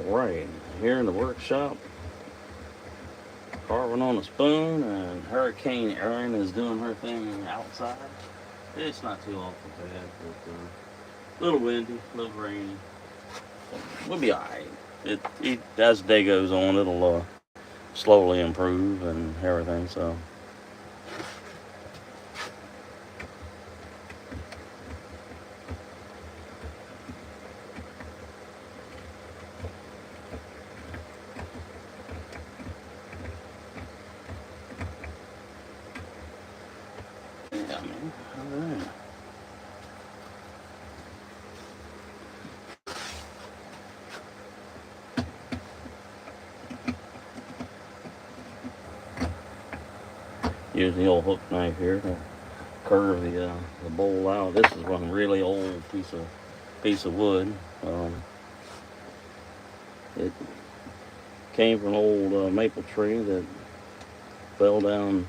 Alright, here in the workshop, carving on a spoon, and Hurricane Erin is doing her thing outside. It's not too awful bad, but a little windy, a little rainy. We'll be alright. As the day goes on, it'll slowly improve and everything, so. Yeah, man. Alright. Using the old hook knife here to curve the bowl out. This is one really old piece of wood. It came from an old maple tree that fell down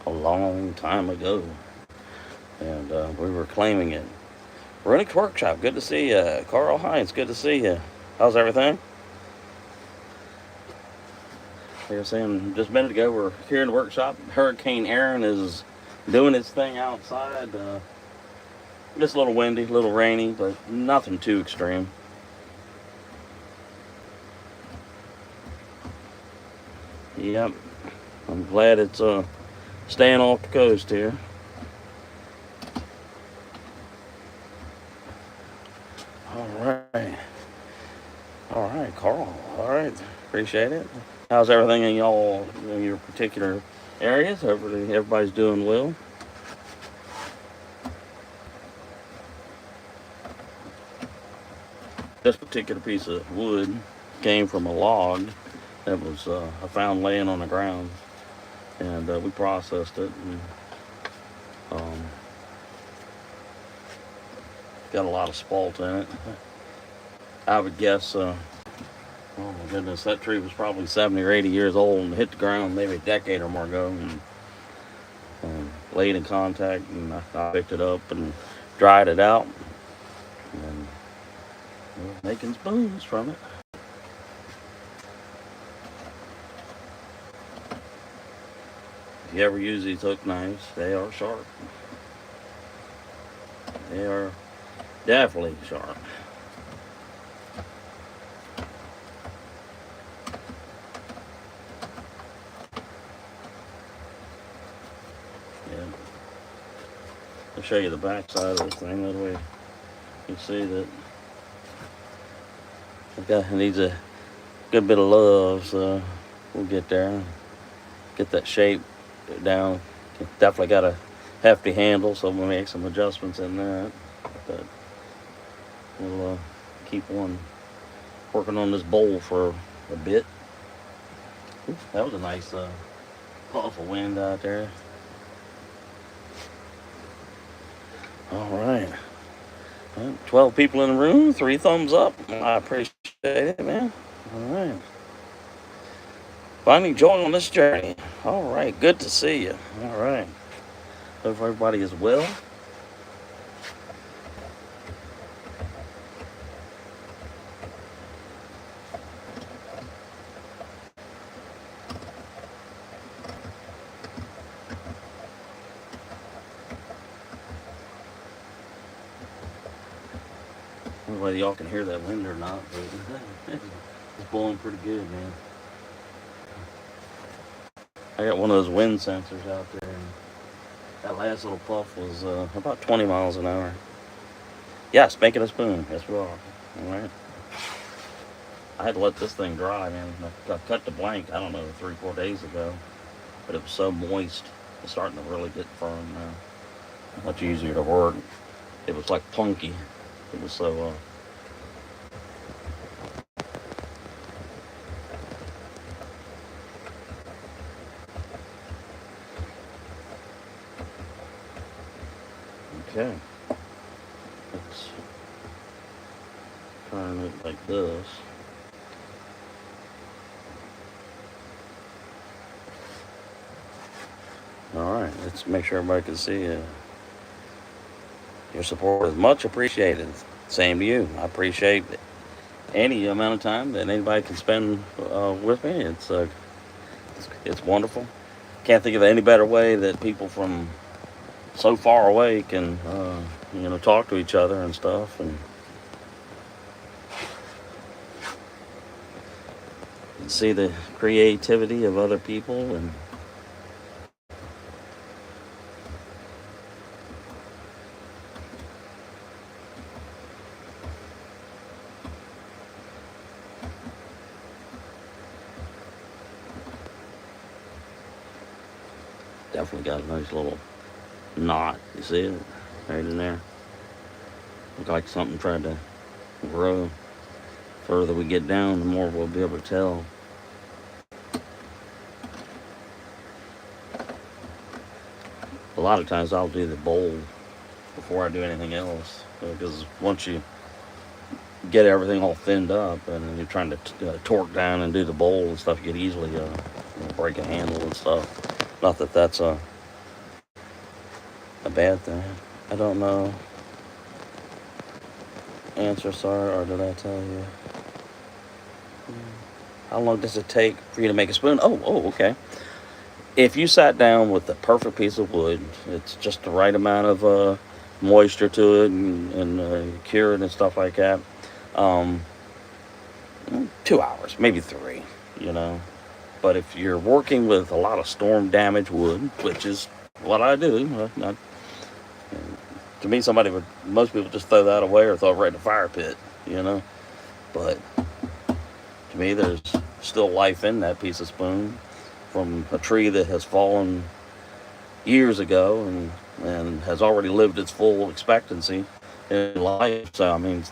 a long time ago, and we were claiming it. Runick's Workshop, good to see you. Carl Hines, good to see you. How's everything? Like I was saying just a minute ago, we're here in the workshop. Hurricane Erin is doing its thing outside. Just a little windy, a little rainy, but nothing too extreme. Yep, I'm glad it's staying off the coast here. All right, Carl. All right, appreciate it. How's everything in your particular areas? Everybody's doing well. This particular piece of wood came from a log that was I found laying on the ground, and we processed it and got a lot of spalt in it. I would guess, oh my goodness, that tree was probably 70 or 80 years old and hit the ground maybe a decade or more ago, and laid in contact, and I picked it up and dried it out, and we're making spoons from it. If you ever use these hook knives, they are sharp. They are definitely sharp. Yeah. I'll show you the back side of this thing, that way you see that it needs a good bit of love, so we'll get there, get that shape down. Definitely got a hefty handle, so we'll make some adjustments in that, but we'll keep on working on this bowl for a bit. Ooh, that was a nice puff of wind out there. All right. 12 people in the room, 3 thumbs up. I appreciate it, man. All right. Finding joy on this journey. All right, good to see you. All right. Hope everybody is well. I don't know whether y'all can hear that wind or not, but it's blowing pretty good, man. I got one of those wind sensors out there, and that last little puff was about 20 miles an hour. Yes, making a spoon. Yes, we are. All right. I had to let this thing dry, man. I cut the blank, I don't know, 3-4 days ago, but it was so moist. It's starting to really get firm now. Much easier to work. It was like punky. It was so okay. Let's turn it like this. All right, let's make sure everybody can see it. Your support is much appreciated. Same to you. I appreciate any amount of time that anybody can spend with me. It's wonderful. Can't think of any better way that people from so far away can talk to each other and stuff, and see the creativity of other people. And definitely got a nice little knot. You see it right in there? Look like something tried to grow. Further we get down, the more we'll be able to tell. A lot of times I'll do the bowl before I do anything else, because once you get everything all thinned up and you're trying to torque down and do the bowl and stuff, you could easily break a handle and stuff. Not that that's a bad thing. I don't know. Answer, sorry, or did I tell you? How long does it take for you to make a spoon? Oh, okay. If you sat down with the perfect piece of wood, it's just the right amount of moisture to it and cured and stuff like that. 2 hours, maybe 3, you know. But if you're working with a lot of storm damaged wood, which is what I do, to me, most people just throw that away or throw it right in the fire pit, you know. But to me, there's still life in that piece of spoon from a tree that has fallen years ago and has already lived its full expectancy in life. So, I mean,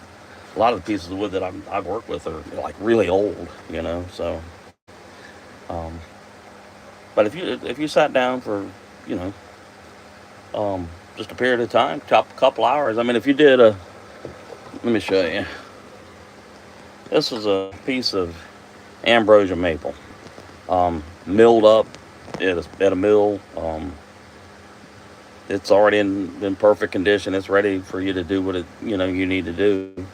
a lot of the pieces of wood that I've worked with are like really old, you know. So, but if you sat down for, you just a period of time, couple hours. I mean, if you did let me show you. This is a piece of ambrosia maple, milled up at a mill. It's already in perfect condition. It's ready for you to do what you need to do.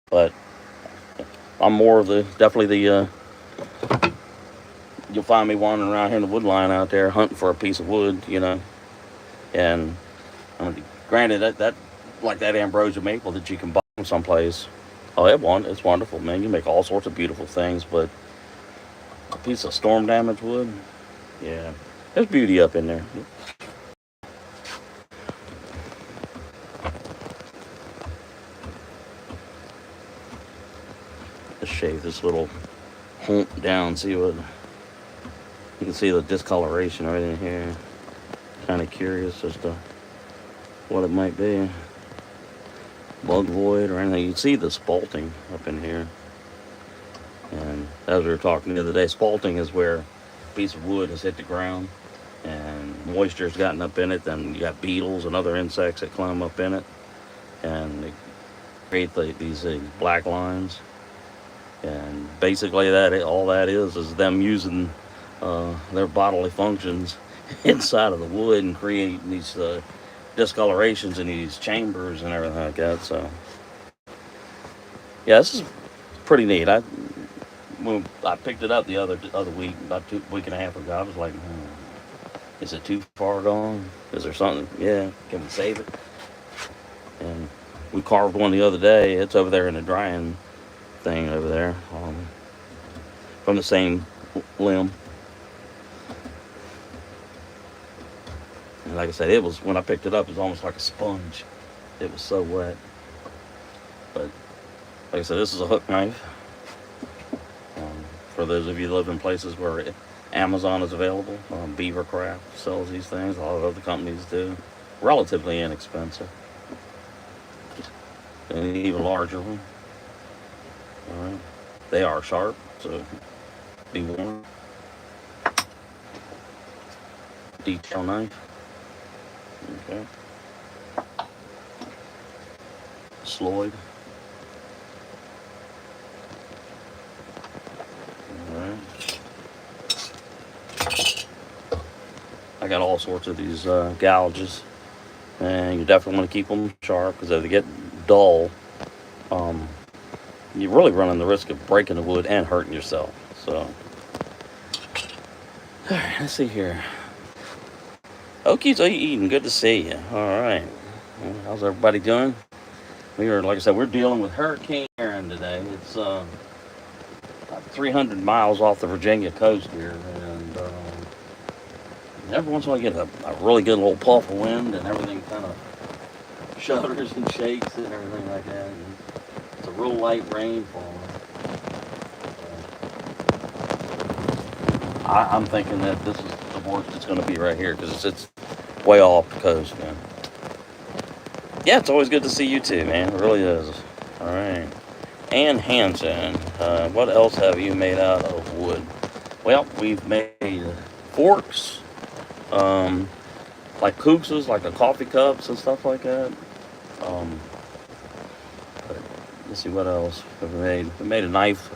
But I'm more of definitely the you'll find me wandering around here in the wood line out there hunting for a piece of wood, and I mean, granted that like that ambrosia maple that you can buy from someplace. Oh, it's wonderful, man. You make all sorts of beautiful things, but a piece of storm damaged wood, yeah, there's beauty up in there. Let's shave this little hump down, see what you can see, the discoloration right in here. Kind of curious as to what it might be. Bug void or anything. You can see the spalting up in here. And as we were talking the other day, spalting is where a piece of wood has hit the ground and moisture's gotten up in it. Then you got beetles and other insects that climb up in it, and they create these black lines. And basically, all that is them using their bodily functions inside of the wood and create these discolorations in these chambers and everything like that. So, yeah, this is pretty neat. When I picked it up the other week, about a week and a half ago, I was like, is it too far gone? Is there something? Yeah, can we save it? And we carved one the other day. It's over there in the drying thing over there, from the same limb. And like I said, when I picked it up, it was almost like a sponge. It was so wet. But like I said, this is a hook knife. For those of you that live in places where Amazon is available, Beavercraft sells these things. A lot of other companies do. Relatively inexpensive. And an even larger one. All right. They are sharp, so be warned. Detail knife. Okay. Sloyd. Alright. I got all sorts of these gouges, and you definitely want to keep them sharp, because if they get dull, you're really running the risk of breaking the wood and hurting yourself. So, all right, let's see here. Okies, are you eating? Good to see you. All right. Well, how's everybody doing? We are, like I said, we're dealing with Hurricane Aaron today. It's about 300 miles off the Virginia coast here, and every once in a while you get a really good little puff of wind, and everything kind of shudders and shakes and everything like that. And it's a real light rainfall. I'm thinking that this is the worst it's going to be right here because it's way off the coast, man. Yeah, it's always good to see you too, man. It really is. All right. Ann Hansen, what else have you made out of wood? Well, we've made forks, like kookses, like the coffee cups and stuff like that. Um, let's see what else have we made. We made a knife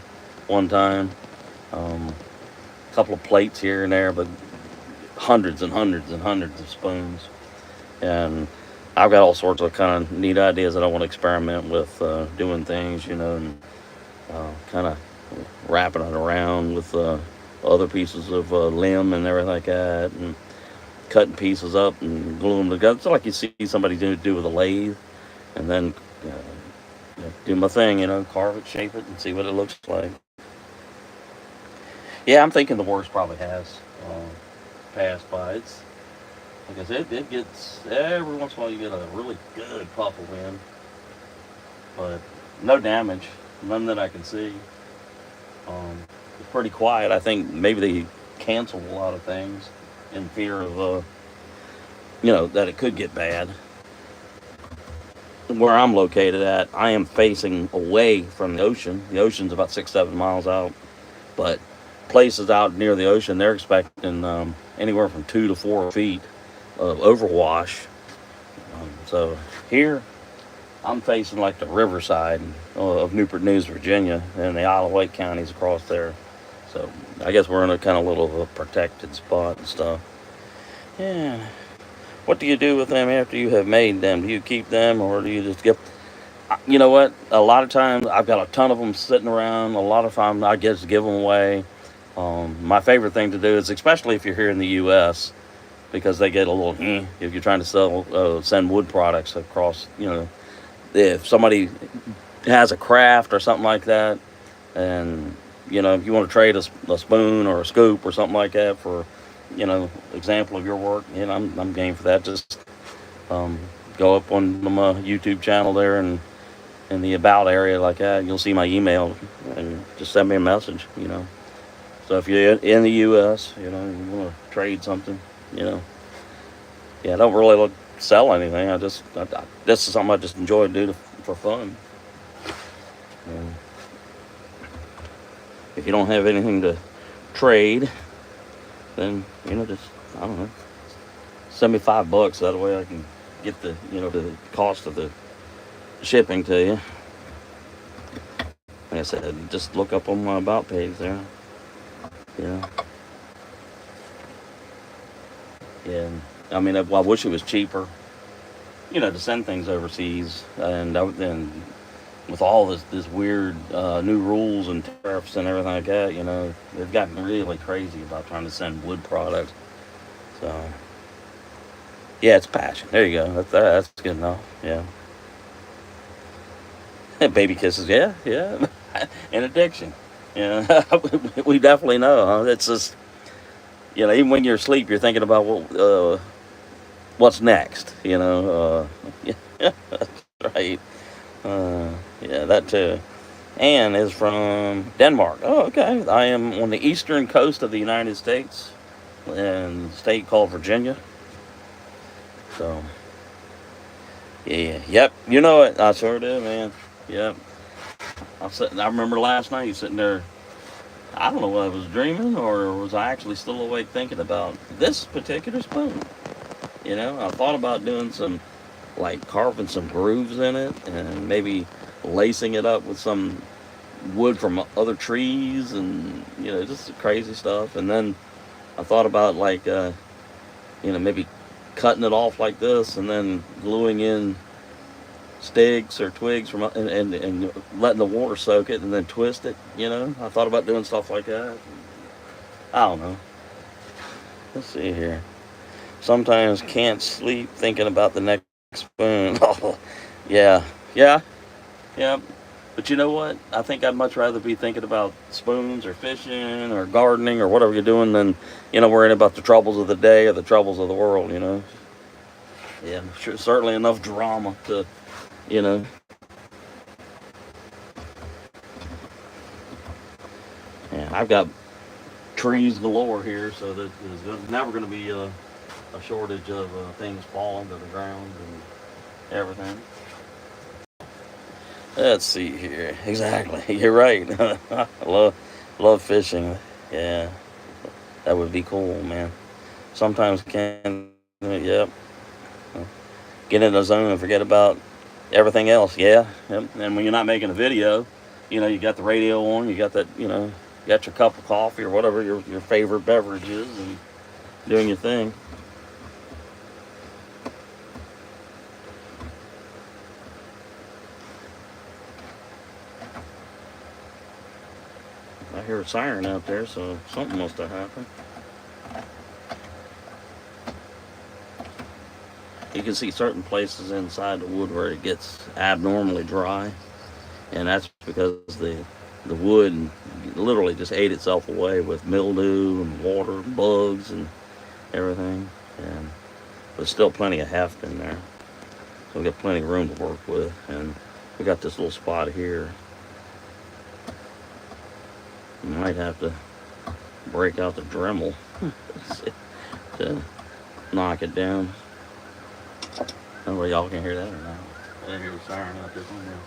one time. A couple of plates here and there, but hundreds and hundreds and hundreds of spoons. And I've got all sorts of kind of neat ideas that I want to experiment with doing things, and kind of wrapping it around with other pieces of limb and everything like that, and cutting pieces up and gluing them together. It's like you see somebody do with a lathe, and then do my thing, carve it, shape it, and see what it looks like. Yeah, I'm thinking the worst probably has passed by. It's like I said, it gets every once in a while you get a really good puff of wind, but no damage, none that I can see. It's pretty quiet. I think maybe they canceled a lot of things in fear of that it could get bad. Where I'm located at, I am facing away from the ocean. The ocean's about 6-7 miles out, but places out near the ocean, they're expecting anywhere from 2 to 4 feet of overwash. So here, I'm facing like the riverside of Newport News, Virginia, and the Isle of Wight counties across there. So I guess we're in a kind of little protected spot and stuff. Yeah. What do you do with them after you have made them? Do you keep them, or do you just give? You know what? A lot of times I've got a ton of them sitting around. A lot of times I just give them away. My favorite thing to do is, especially if you're here in the U.S., because they get a little if you're trying to send wood products across. If somebody has a craft or something like that, and if you want to trade a spoon or a scoop or something like that for example of your work, I'm game for that. Just go up on my YouTube channel there, and in the about area like that, you'll see my email, and just send me a message. So if you're in the U.S., you want to trade something, yeah, I don't really sell anything. This is something I just enjoy to do for fun. And if you don't have anything to trade, then just, I don't know, send me $5. That way I can get the cost of the shipping to you. Like I said, just look up on my about page there. Yeah. I mean, I wish it was cheaper, to send things overseas, and with all this weird new rules and tariffs and everything like that, they've gotten really crazy about trying to send wood products. So, yeah, it's passion. There you go. That's good enough. Yeah. Baby kisses. Yeah. And addiction. We definitely know. Huh? It's just, even when you're asleep, you're thinking about what's next. Yeah, that's right. Yeah, that too. Anne is from Denmark. Oh, okay. I am on the eastern coast of the United States, in a state called Virginia. So, yeah, yep. You know it. I sure do, man. Yep. I remember last night sitting there. I don't know whether I was dreaming or was I actually still awake thinking about this particular spoon. I thought about doing some, like carving some grooves in it and maybe lacing it up with some wood from other trees and, just crazy stuff. And then I thought about maybe cutting it off like this and then gluing in sticks or twigs from and letting the water soak it and then twist it. I thought about doing stuff like that. I don't know. Let's see here. Sometimes can't sleep thinking about the next spoon. Oh, yeah, yeah, yeah. But you know what? I think I'd much rather be thinking about spoons or fishing or gardening or whatever you're doing than, worrying about the troubles of the day or the troubles of the world. Yeah, sure, certainly enough drama to, you know. Yeah, I've got trees galore here, so that there's never going to be a shortage of things falling to the ground and everything. Let's see here. Exactly. You're right. I love fishing. Yeah, that would be cool, man. Sometimes can yep. Get in the zone and forget about everything else. Yeah. Yep. And when you're not making a video, you got the radio on, you got that, you got your cup of coffee or whatever your favorite beverage is and doing your thing. I hear a siren out there, so something must have happened. You can see certain places inside the wood where it gets abnormally dry, and that's because the wood literally just ate itself away with mildew and water, and bugs and everything. And there's still plenty of heft in there, so we got plenty of room to work with. And we got this little spot here. You might have to break out the Dremel to knock it down. I don't know whether y'all can hear that or not. I hear the siren out there somewhere.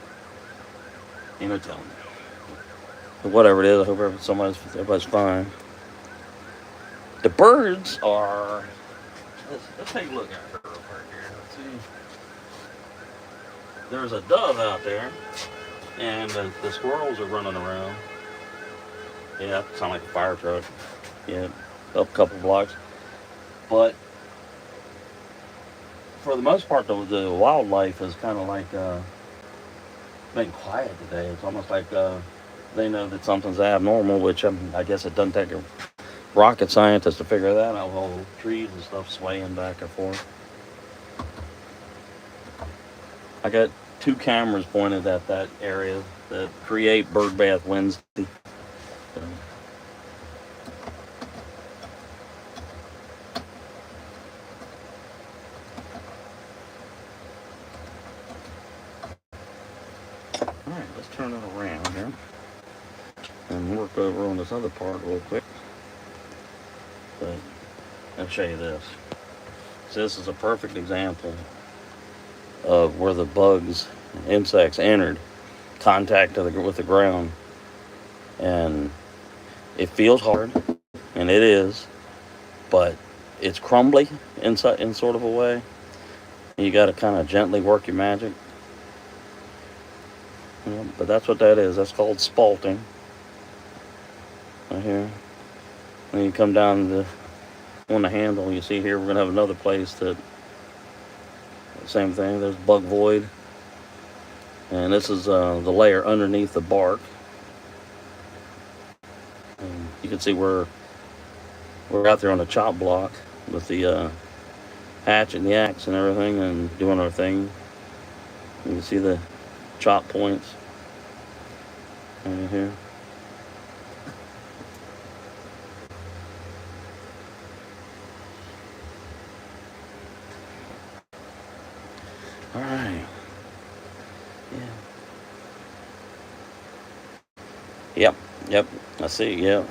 Ain't no telling. But whatever it is, I hope everybody's fine. The birds are. Let's take a look at her real quick here. Let's see. There's a dove out there, and the squirrels are running around. Yeah, sound like a fire truck. Yeah, up a couple blocks. But for the most part, the wildlife is kind of like been quiet today. It's almost like they know that something's abnormal, which I guess it doesn't take a rocket scientist to figure that out. All the trees and stuff swaying back and forth. I got 2 cameras pointed at that area that create Bird Bath Wednesday. So. Alright, let's turn it around here and work over on this other part real quick. But I'll show you this. So this is a perfect example of where the bugs, insects entered contact with the ground. And it feels hard, and it is, but it's crumbly in sort of a way. You got to kind of gently work your magic. Yeah, but that's what that is. That's called spalting. Right here. When you come down on the handle, you see here we're going to have another place that, same thing, there's bug void. And this is the layer underneath the bark. And you can see we're out there on the chop block with the hatch and the axe and everything and doing our thing. You can see the chop points right here. All right. Yeah. Yep. I see. Yep.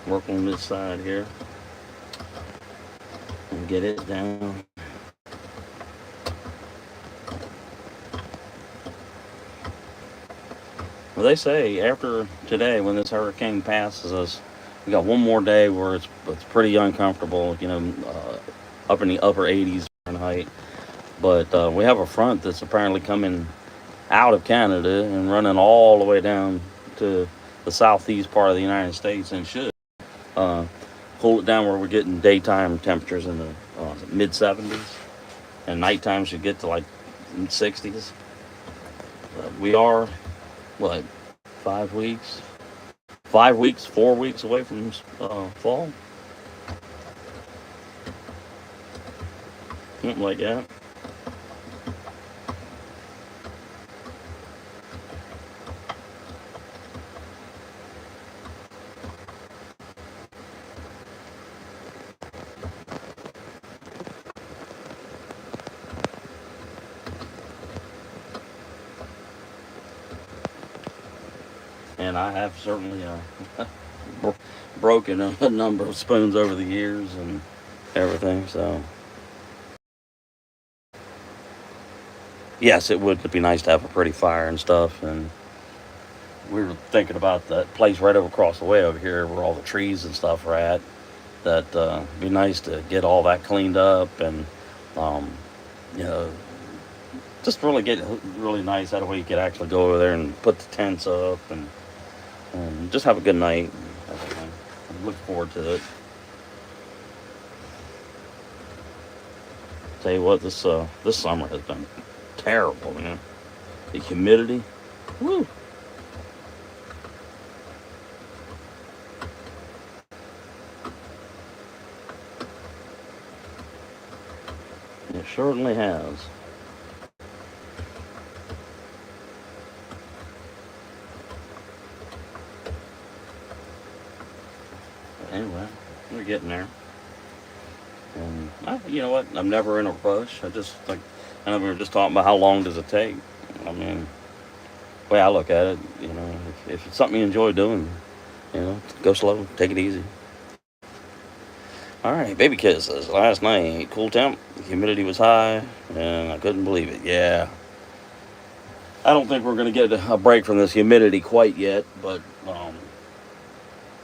Work on this side here and get it down. Well, they say after today, when this hurricane passes us, we got one more day where it's pretty uncomfortable. Up in the upper 80s Fahrenheit. But we have a front that's apparently coming out of Canada and running all the way down to the southeast part of the United States, and should cool it down where we're getting daytime temperatures in the mid 70s, and nighttime should get to like 60s. We are what 5 weeks, 5 weeks, 4 weeks away from fall, something like that. And I have certainly bro- broken a number of spoons over the years and everything. So yes, it would be nice to have a pretty fire and stuff. And we were thinking about that place right over across the way over here where all the trees and stuff are at. That be nice to get all that cleaned up and um, you know just really get really nice. That way you could actually go over there and put the tents up and just have a good night. And everything. I look forward to it. Tell you what, this summer has been terrible, man. The humidity, woo. It certainly has. But anyway, we're getting there. And you know what? I'm never in a rush. I know we were just talking about how long does it take. I mean, the way I look at it, if it's something you enjoy doing, go slow, take it easy. All right, baby kisses. Last night, cool temp, humidity was high, and I couldn't believe it. Yeah, I don't think we're gonna get a break from this humidity quite yet, but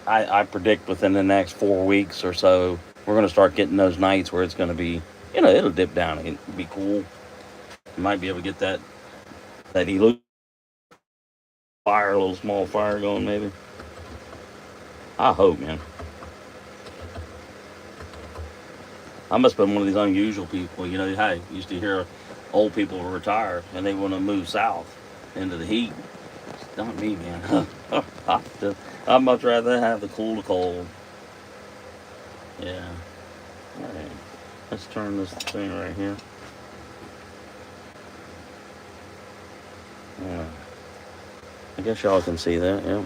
I predict within the next 4 weeks or so, we're gonna start getting those nights where it's gonna be, it'll dip down and be cool. You might be able to get that elu fire, a little small fire going, maybe. I hope, man. I must have been one of these unusual people. Hey, used to hear old people retire and they want to move south into the heat. It's not me, man. I'd much rather have the cool to cold. Yeah. All right. Let's turn this thing right here. Yeah. I guess y'all can see that. Yeah.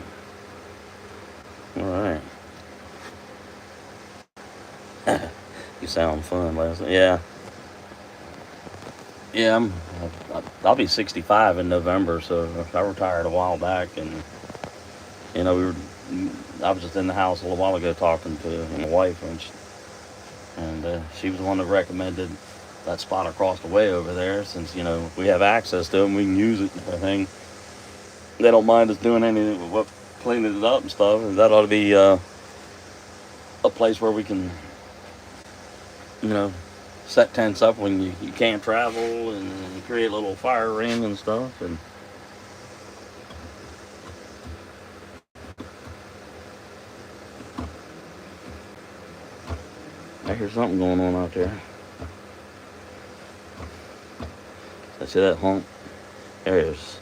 All right. You sound fun, Leslie. Yeah. Yeah, I'll be 65 in November, so I retired a while back, and I was just in the house a little while ago talking to my wife, and she was the one that recommended that spot across the way over there, since we have access to them, we can use it. I think they don't mind us doing anything with cleaning it up and stuff, and that ought to be a place where we can you know, set tents up when you can't travel and create a little fire ring and stuff. And I hear something going on out there. I see that honk. There's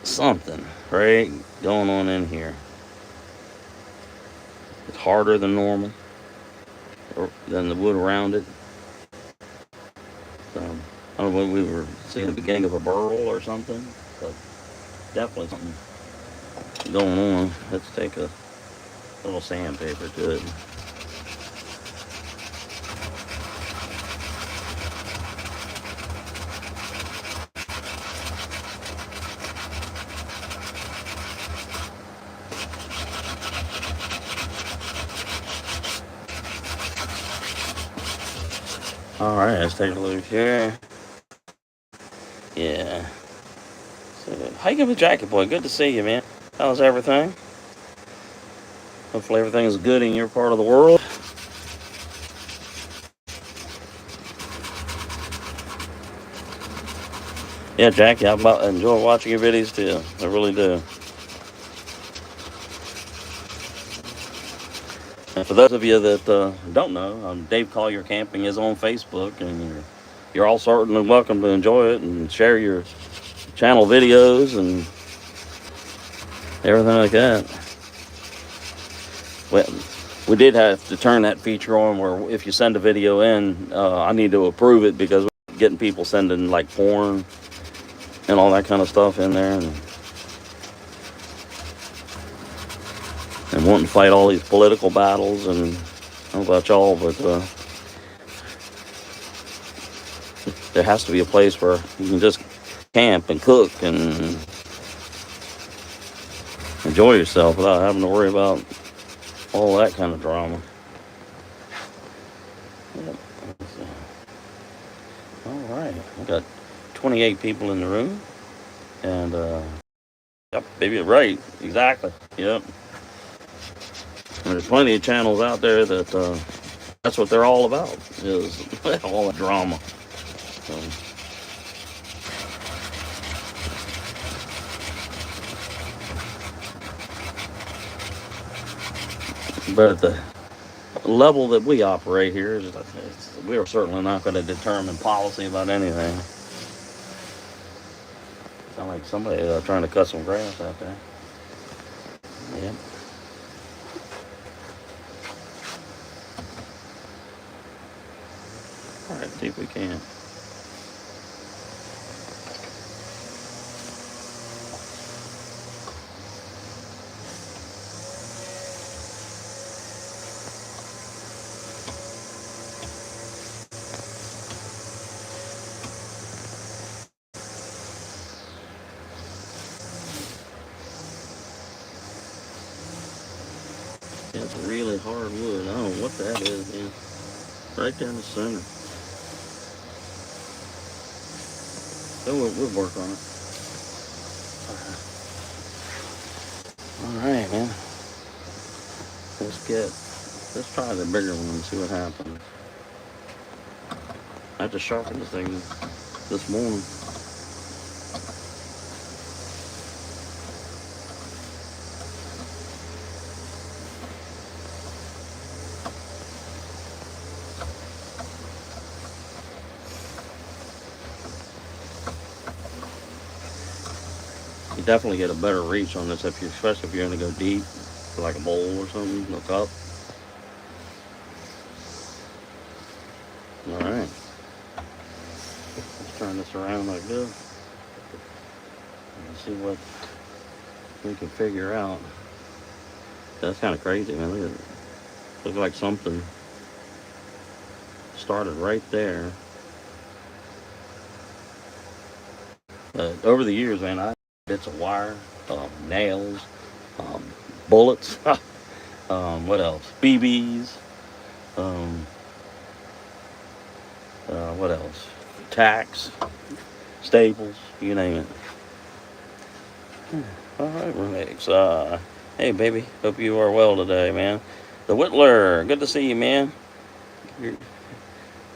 something right going on in here. It's harder than normal, or than the wood around it. So, I don't know when we were seeing the beginning of a burl or something, but definitely something going on. Let's take a little sandpaper to it. All right, let's take a look here. Yeah. So, how you doing, Jacket Boy? Good to see you, man. How's everything? Hopefully everything is good in your part of the world. Yeah, Jackie, I enjoy watching your videos too. I really do. And for those of you that don't know, Dave Collier Camping is on Facebook, and you're all certainly welcome to enjoy it and share your channel videos and everything like that. Well, we did have to turn that feature on where if you send a video in, I need to approve it because we're getting people sending like porn and all that kind of stuff in there, and wanting to fight all these political battles. And I don't know about y'all, but there has to be a place where you can just camp and cook and enjoy yourself without having to worry about all that kind of drama. Yep. All right, we got 28 people in the room, and yep, baby, right, exactly, yep. And there's plenty of channels out there that that's what they're all about, is all the drama. So, but at the level that we operate here, we are certainly not going to determine policy about anything. Sound like somebody trying to cut some grass out there. Yep. All right, see if we can. It's really hard wood. I don't know what that is, man. Right down the center. So we'll work on it. All right, man. Let's try the bigger one and see what happens. I had to sharpen this thing this morning. You definitely get a better reach on this, especially if you're going to go deep, for like a bowl or something, look up. All right. Let's turn this around like this and see what we can figure out. That's kind of crazy, man. Look at it. Looks like something started right there. Over the years, man, I bits of wire, nails, bullets, what else? BBs, what else? Tacks, staples, you name it. All right, Rex. Hey, baby. Hope you are well today, man. The Whittler, good to see you, man. Good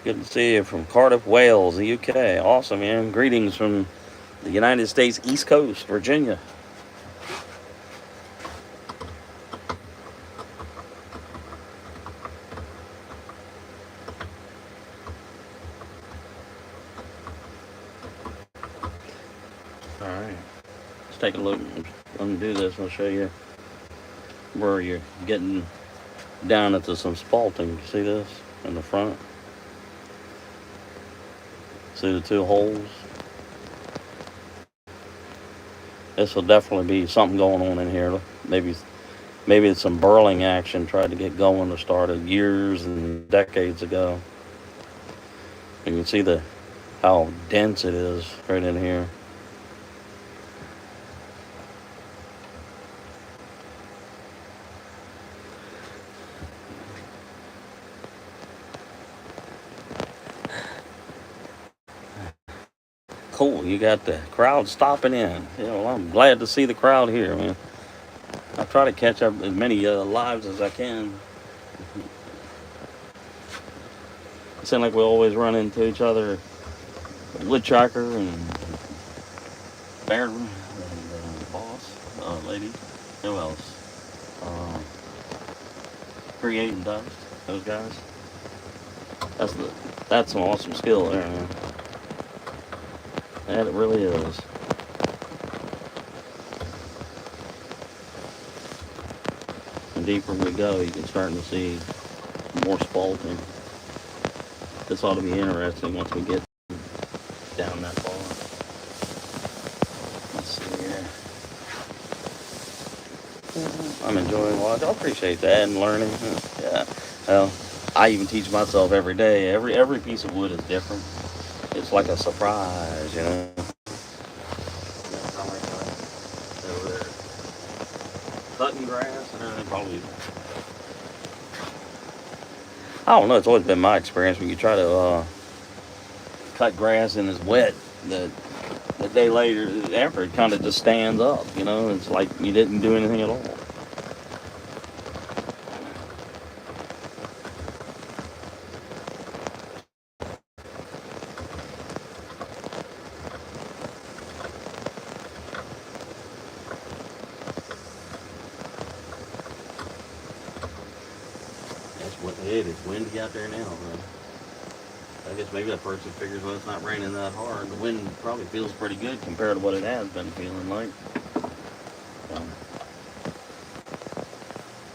to see you from Cardiff, Wales, the UK. Awesome, man. Greetings from the United States East Coast, Virginia. All right. Let's take a look. Undo this. I'll show you where you're getting down into some spalting. See this in the front? See the two holes? This will definitely be something going on in here. Maybe it's some burling action tried to get going or started years and decades ago. You can see how dense it is right in here. Cool, you got the crowd stopping in. Well, I'm glad to see the crowd here, man. I try to catch up as many lives as I can. It seems like we always run into each other. Woodchucker and Bear and boss lady. Who else? creating dust. Those guys. That's some awesome skill there, man. And it really is. The deeper we go, you can start to see more spalting. This ought to be interesting once we get down that far. Let's see here. I'm enjoying watching. I appreciate that and learning. Yeah. Well, I even teach myself every day. Every piece of wood is different. It's like a surprise, you know. Over there, cutting grass and everything. Probably. I don't know. It's always been my experience when you try to cut grass and it's wet. The day later, after it kind of just stands up. You know, it's like you didn't do anything at all. It's windy out there now, man. I guess maybe that person figures, well, it's not raining that hard. The wind probably feels pretty good compared to what it has been feeling like. So,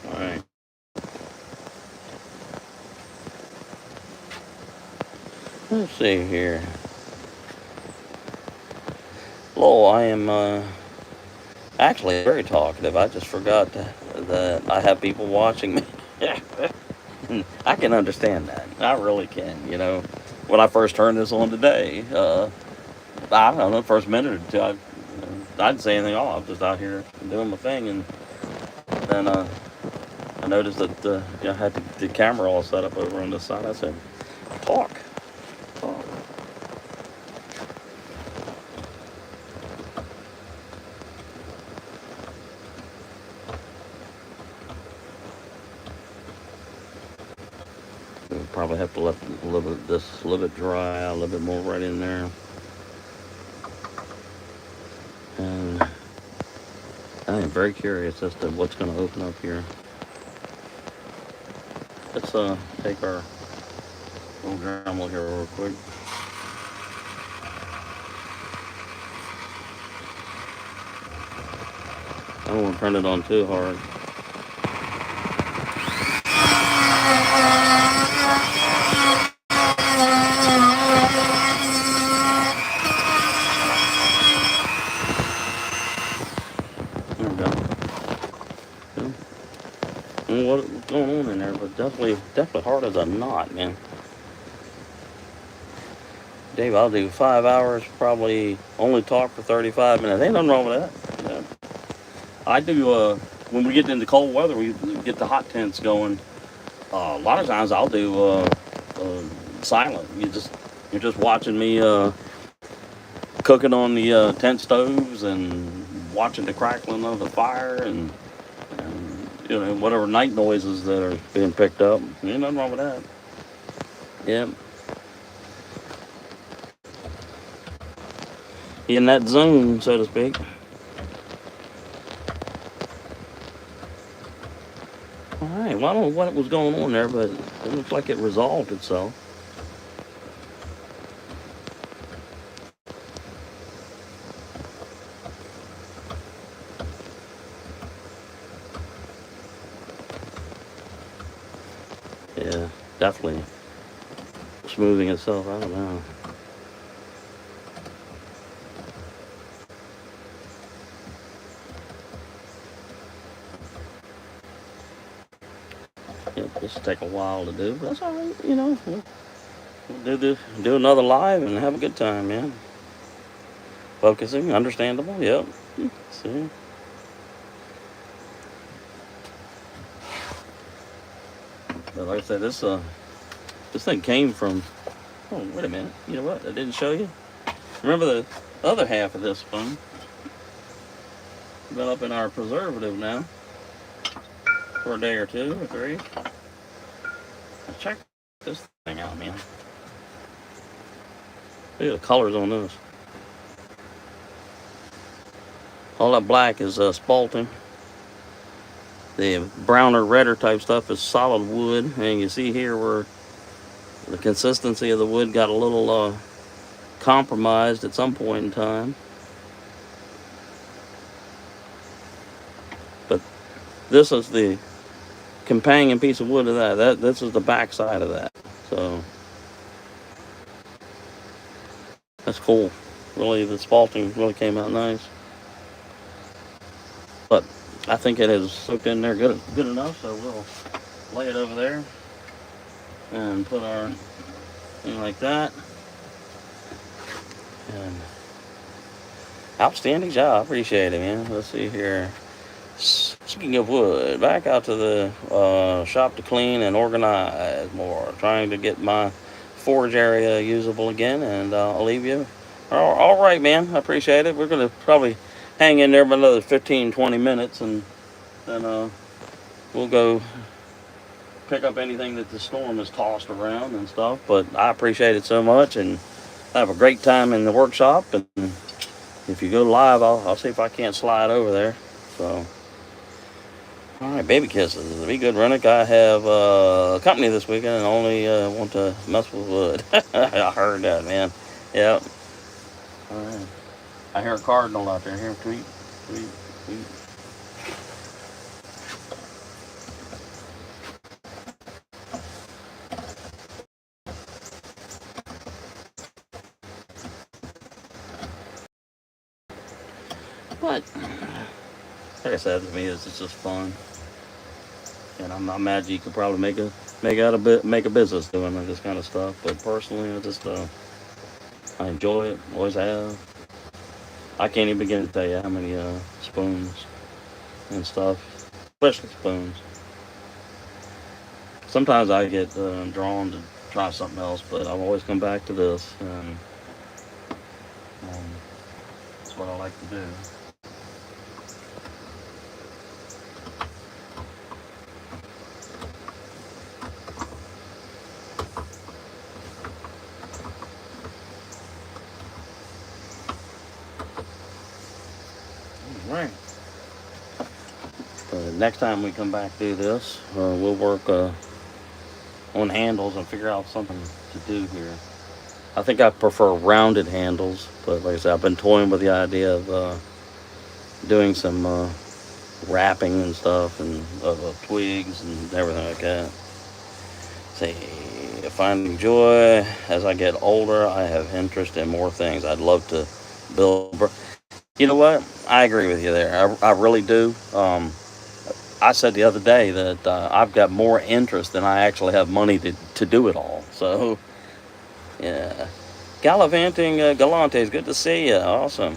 all right. Let's see here. Hello, I am actually very talkative. I just forgot that I have people watching me. I can understand that. I really can. You know, when I first turned this on today, I don't know, the first minute or two, I didn't say anything at all. I was just out here doing my thing, and then I noticed that I had the camera all set up over on this side. I said, "Talk, talk." We'll probably have to let a little bit dry out, a little bit more right in there. And I am very curious as to what's going to open up here. Let's take our little Dremel here real quick. I don't want to turn it on too hard. There we go. I don't know what's going on in there, but definitely hard as a knot, man. Dave, I'll do 5 hours, probably only talk for 35 minutes. Ain't nothing wrong with that. Yeah. I do, when we get into cold weather, we get the hot tents going. A lot of times I'll do silent. You're just watching me cooking on the tent stoves and watching the crackling of the fire and you know, whatever night noises that are being picked up. Ain't nothing wrong with that. Yeah. In that zone, so to speak. All right. Well, I don't know what was going on there, but it looks like it resolved itself. Yeah, definitely smoothing itself out now. Yep, this will take a while to do, but that's all right. You know, we'll do another live and have a good time, man. Focusing, understandable. Yep. See. But like I said, this thing came from. Oh, wait a minute. You know what? I didn't show you. Remember the other half of this spoon? Been up in our preservative now for a day or 2 or 3. Check this thing out, man. Look at the colors on this. All that black is spalting. The browner, redder type stuff is solid wood, and you see here where the consistency of the wood got a little compromised at some point in time. But this is the companion piece of wood of that. This is the back side of that. So that's cool. Really, the spalting really came out nice. But I think it is soaked in there good enough, so we'll lay it over there and put our thing like that. And outstanding job. Appreciate it, man. Let's see here. Speaking of wood, back out to the shop to clean and organize more. Trying to get my forge area usable again, and I'll leave you. All right, man. I appreciate it. We're going to probably hang in there for another 15, 20 minutes, and then we'll go pick up anything that the storm has tossed around and stuff. But I appreciate it so much, and have a great time in the workshop. And if you go live, I'll see if I can't slide over there. So. All right, baby kisses. Be good, Rennick. I have company this weekend and only want to mess with wood. I heard that, man. Yep. All right. I hear a cardinal out there. Here, tweet, tweet, tweet. But like I said, to me, it's just fun. And I imagine you could probably make a business doing this kind of stuff. But personally, I enjoy it. Always have. I can't even begin to tell you how many spoons and stuff, especially spoons. Sometimes I get drawn to try something else, but I'll always come back to this, and that's what I like to do. Right. Next time we come back to do this, we'll work on handles and figure out something to do here. I think I prefer rounded handles, but like I said, I've been toying with the idea of doing some wrapping and stuff, and twigs and everything like that. See, finding joy as I get older, I have interest in more things. I'd love to build. You know what? I agree with you there. I really do. I said the other day that I've got more interest than I actually have money to do it all. So, yeah. Gallivanting Galantes, good to see you. Awesome.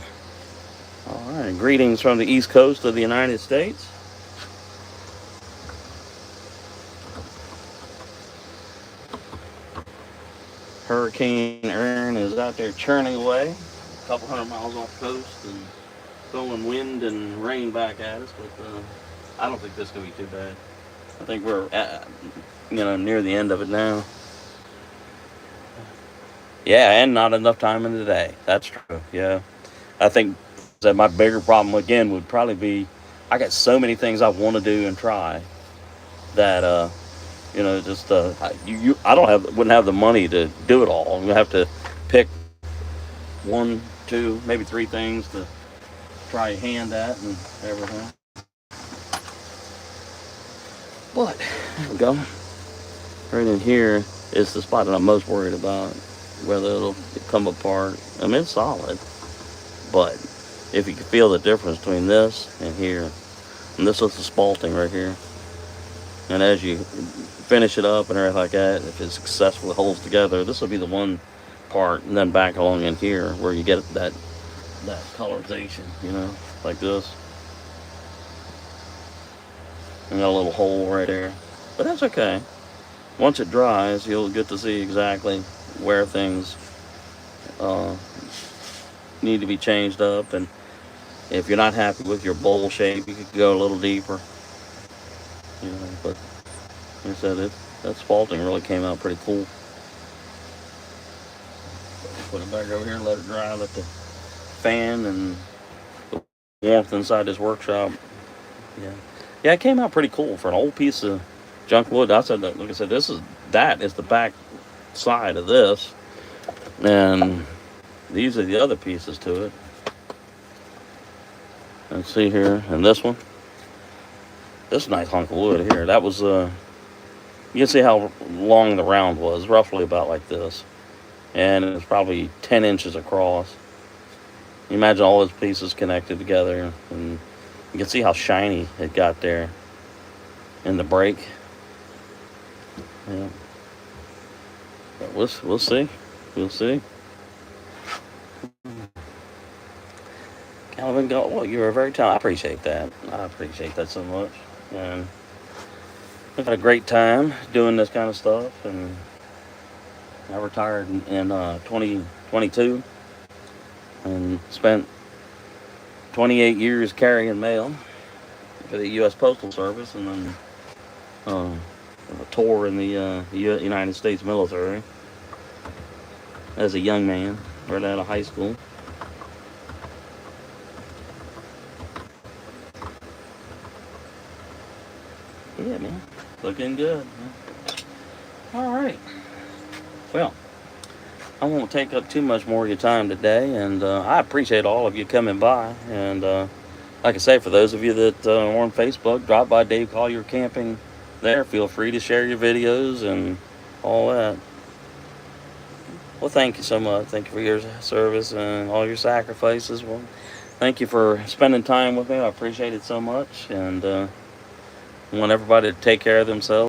All right. Greetings from the East Coast of the United States. Hurricane Aaron is out there churning away, a couple hundred miles off coast, and throwing wind and rain back at us. But I don't think this is going to be too bad. I think we're near the end of it now. Yeah, and not enough time in the day. That's true. Yeah. I think that my bigger problem again would probably be I got so many things I want to do and try that just I wouldn't have the money to do it all. I'm gonna have to pick one, two, maybe three things to try your hand at and everything. But there we go. Right in here is the spot that I'm most worried about, whether it'll come apart. I mean, it's solid, but if you can feel the difference between this and here, and this is the spalting right here, and as you finish it up and everything like that, if it successfully holds together, this will be the one part, and then back along in here where you get that colorization, like this. And got a little hole right there, but that's okay. Once it dries, you'll get to see exactly where things need to be changed up, and if you're not happy with your bowl shape, you could go a little deeper. But like I said, that spalting really came out pretty cool. Put it back over here and let it dry, let the fan and the warmth inside this workshop. Yeah. Yeah, it came out pretty cool for an old piece of junk wood. I said that, like I said, that is the back side of this, and these are the other pieces to it. Let's see here, and this one, this nice hunk of wood here. That was you can see how long the round was, roughly about like this, and it was probably 10 inches across. You imagine all those pieces connected together, and you can see how shiny it got there in the break. Yeah. But we'll see. We'll see. Calvin, go. Well, you're a very talented. I appreciate that. I appreciate that so much. And I've had a great time doing this kind of stuff. And I retired in 2022 and spent 28 years carrying mail for the U.S. Postal Service, and then a tour in the United States military as a young man, right out of high school. Yeah, man, looking good. All right. Well, I won't take up too much more of your time today, and I appreciate all of you coming by. And like I say, for those of you that are on Facebook, drop by Dave Collier Camping there. Feel free to share your videos and all that. Well, thank you so much. Thank you for your service and all your sacrifices. Well, thank you for spending time with me. I appreciate it so much, and I want everybody to take care of themselves.